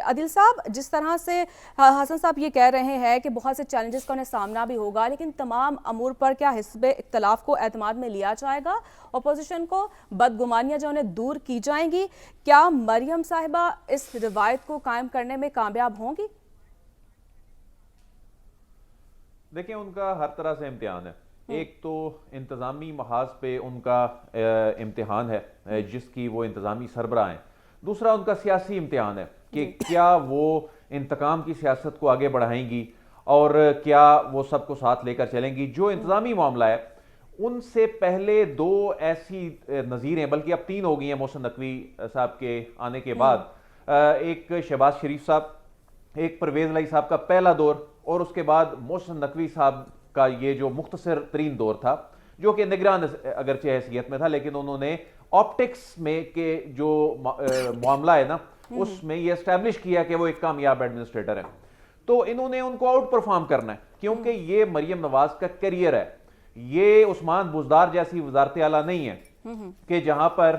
عادل صاحب، جس طرح سے حسن صاحب یہ کہہ رہے ہیں کہ بہت سے چیلنجز کا انہیں سامنا بھی ہوگا، لیکن تمام امور پر کیا حزب اختلاف کو اعتماد میں لیا جائے گا؟ اپوزیشن کو بدگمانیاں جو انہیں دور کی جائیں گی؟ کیا مریم صاحبہ اس روایت کو قائم کرنے میں کامیاب ہوں گی؟ دیکھیں، ان کا ہر طرح سے امتحان ہے۔ ایک تو انتظامی محاذ پہ ان کا امتحان ہے جس کی وہ انتظامی سربراہ ہیں۔ دوسرا ان کا سیاسی امتحان ہے کہ کیا وہ انتقام کی سیاست کو آگے بڑھائیں گی اور کیا وہ سب کو ساتھ لے کر چلیں گی۔ جو انتظامی معاملہ ہے ان سے پہلے دو ایسی نظیریں، بلکہ اب تین ہو گئی ہیں محسن نقوی صاحب کے آنے کے بعد، ایک شہباز شریف صاحب، ایک پرویز الہی صاحب کا پہلا دور، اور اس کے بعد محسن نقوی صاحب کا یہ جو مختصر ترین دور تھا، جو کہ نگران اگرچہ حیثیت میں تھا، لیکن انہوں نے آپٹکس میں کہ جو معاملہ ہے نا اس میں یہ اسٹیبلش کیا کہ وہ ایک کامیاب ایڈمنسٹریٹر ہے۔ تو انہوں نے ان کو آؤٹ پرفارم کرنا ہے، کیونکہ یہ مریم نواز کا کیریئر ہے۔ یہ عثمان بزدار جیسی وزارت اعلیٰ نہیں ہے کہ جہاں پر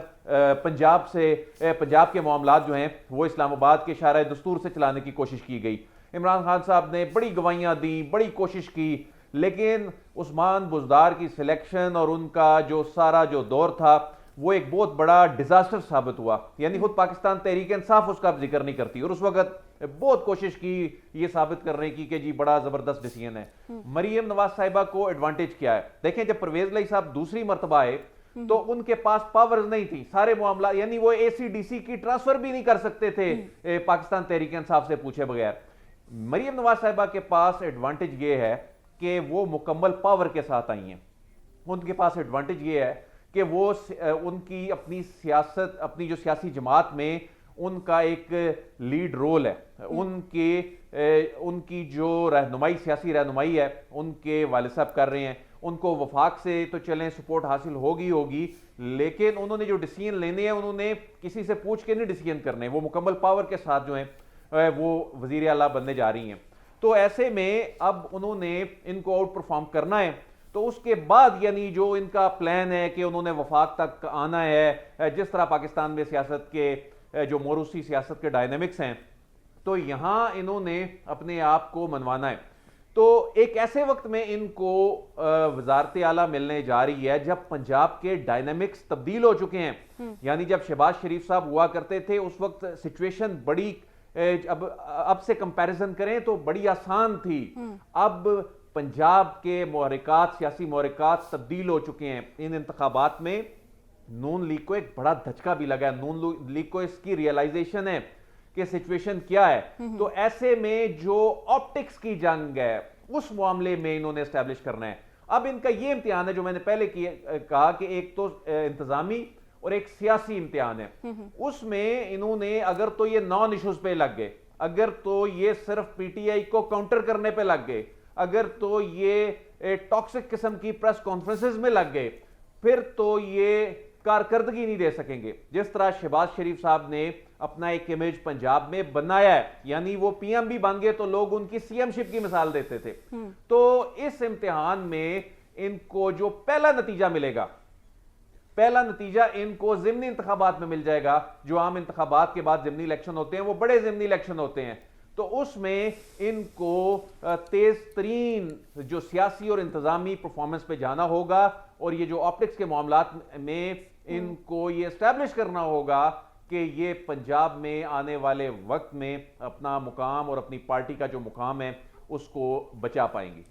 پنجاب کے معاملات جو ہیں وہ اسلام آباد کے شارع دستور سے چلانے کی کوشش کی گئی۔ عمران خان صاحب نے بڑی گواہیاں دیں، بڑی کوشش کی، لیکن عثمان بزدار کی سلیکشن اور ان کا جو سارا جو دور تھا وہ ایک بہت بڑا ڈیزاسٹر ثابت ہوا۔ یعنی خود پاکستان تحریک انصاف اس کا ذکر نہیں کرتی، اور اس وقت بہت کوشش کی یہ ثابت کرنے کی کہ جی بڑا زبردست ڈیسیژن ہے۔ مریم نواز صاحبہ کو ایڈوانٹیج کیا ہے؟ دیکھیں، جب پرویز الہی صاحب دوسری مرتبہ آئے تو ان کے پاس پاورز نہیں تھی، سارے معاملات، یعنی وہ اے سی ڈی سی کی ٹرانسفر بھی نہیں کر سکتے تھے پاکستان تحریک انصاف سے پوچھے بغیر۔ مریم نواز صاحبہ کے پاس ایڈوانٹیج یہ ہے کہ وہ مکمل پاور کے ساتھ آئی ہیں۔ ان کے پاس ایڈوانٹیج یہ ہے کہ وہ ان کی اپنی سیاست، اپنی جو سیاسی جماعت میں ان کا ایک لیڈ رول ہے، ان کی جو رہنمائی، سیاسی رہنمائی ہے، ان کے والد صاحب کر رہے ہیں۔ ان کو وفاق سے تو چلیں سپورٹ حاصل ہوگی، لیکن انہوں نے جو ڈیسیژن لینے ہیں انہوں نے کسی سے پوچھ کے نہیں ڈیسیژن کرنے، وہ مکمل پاور کے ساتھ جو ہیں وہ وزیر اعلیٰ بننے جا رہی ہیں۔ تو ایسے میں اب انہوں نے ان کو آؤٹ پرفارم کرنا ہے۔ تو اس کے بعد یعنی جو ان کا پلان ہے کہ انہوں نے وفاق تک آنا ہے، جس طرح پاکستان میں سیاست کے جو موروثی سیاست کے ڈائنامکس ہیں، تو یہاں انہوں نے اپنے آپ کو منوانا ہے۔ تو ایک ایسے وقت میں ان کو وزارت اعلیٰ ملنے جا رہی ہے جب پنجاب کے ڈائنامکس تبدیل ہو چکے ہیں۔ یعنی جب شہباز شریف صاحب ہوا کرتے تھے اس وقت سچویشن بڑی، اب سے کمپیریزن کریں تو بڑی آسان تھی۔ اب پنجاب کے محرکات، سیاسی محرکات تبدیل ہو چکے ہیں۔ ان انتخابات میں نون لیگ کو ایک بڑا دھچکا بھی لگا ہے، نون لیگ کو اس کی ریئلائزیشن ہے کہ سچویشن کیا ہے۔ تو ایسے میں جو آپٹکس کی جنگ ہے اس معاملے میں انہوں نے اسٹیبلش کرنا ہے۔ اب ان کا یہ امتحان ہے جو میں نے پہلے کہا کہ ایک تو انتظامی اور ایک سیاسی امتحان ہے۔ اس میں انہوں نے اگر تو یہ نان ایشوز پہ لگ گئے، اگر تو یہ صرف پی ٹی آئی کو کاؤنٹر کرنے پہ لگ گئے، اگر تو یہ ٹاکسک قسم کی پریس کانفرنسز میں لگ گئے، پھر تو یہ کارکردگی نہیں دے سکیں گے۔ جس طرح شہباز شریف صاحب نے اپنا ایک امیج پنجاب میں بنایا ہے، یعنی وہ پی ایم بھی بن گئے تو لوگ ان کی سی ایم شپ کی مثال دیتے تھے۔ تو اس امتحان میں ان کو جو پہلا نتیجہ ملے گا، پہلا نتیجہ ان کو ضمنی انتخابات میں مل جائے گا۔ جو عام انتخابات کے بعد ضمنی الیکشن ہوتے ہیں وہ بڑے ضمنی الیکشن ہوتے ہیں، تو اس میں ان کو تیز ترین جو سیاسی اور انتظامی پرفارمنس پہ جانا ہوگا، اور یہ جو آپٹکس کے معاملات میں ان کو یہ اسٹیبلش کرنا ہوگا کہ یہ پنجاب میں آنے والے وقت میں اپنا مقام اور اپنی پارٹی کا جو مقام ہے اس کو بچا پائیں گی۔